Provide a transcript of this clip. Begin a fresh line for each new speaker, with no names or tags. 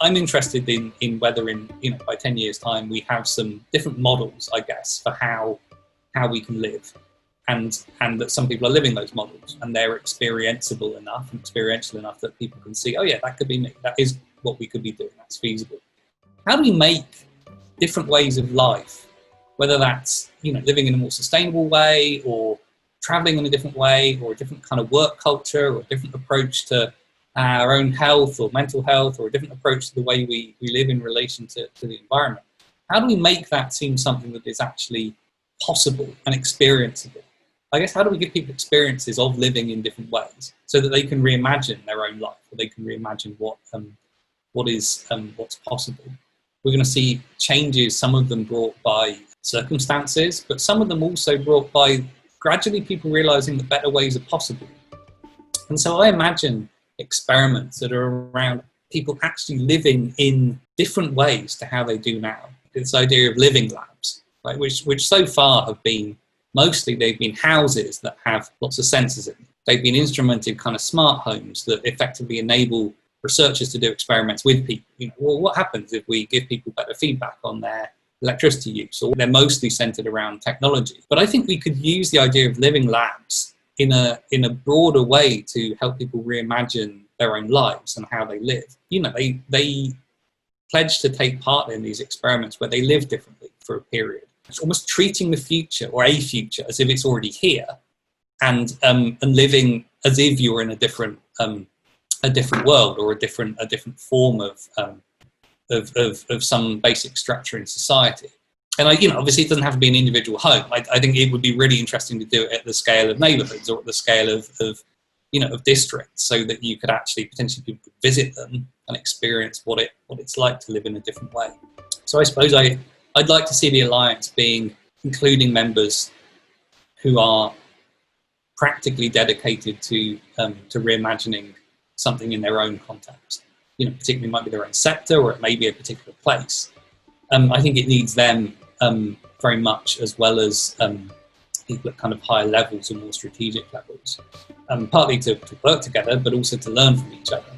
I'm interested in whether by 10 years time we have some different models, I guess, for how we can live, and that some people are living those models and they're experiential enough that people can see, oh yeah, that could be me. That is what we could be doing. That's feasible. How do we make different ways of life, whether that's living in a more sustainable way, or traveling in a different way, or a different kind of work culture, or a different approach to our own health or mental health, or a different approach to the way we live in relation to the environment? How do we make that seem something that is actually possible and experienceable? I guess, how do we give people experiences of living in different ways so that they can reimagine their own life, or they can reimagine what's possible? We're going to see changes, some of them brought by circumstances, but some of them also brought by gradually people realizing that better ways are possible. And so I imagine experiments that are around people actually living in different ways to how they do now. This idea of living labs, right, which so far have been mostly, they've been houses that have lots of sensors in them. They've been instrumented kind of smart homes that effectively enable researchers to do experiments with people. Well, what happens if we give people better feedback on their electricity use? Or they're mostly centered around technology. But I think we could use the idea of living labs in a broader way to help people reimagine their own lives and how they live. They pledge to take part in these experiments where they live differently for a period. It's almost treating the future, or a future, as if it's already here, and living as if you're in a different world, or a different form of some basic structure in society. And obviously it doesn't have to be an individual home. I think it would be really interesting to do it at the scale of neighborhoods, or at the scale of districts, so that you could actually potentially people could visit them and experience what it's like to live in a different way. So I suppose I'd like to see the Alliance including members who are practically dedicated to reimagining something in their own context. Particularly it might be their own sector, or it may be a particular place. I think it needs them very much, as well as people at kind of higher levels or more strategic levels, partly to work together, but also to learn from each other.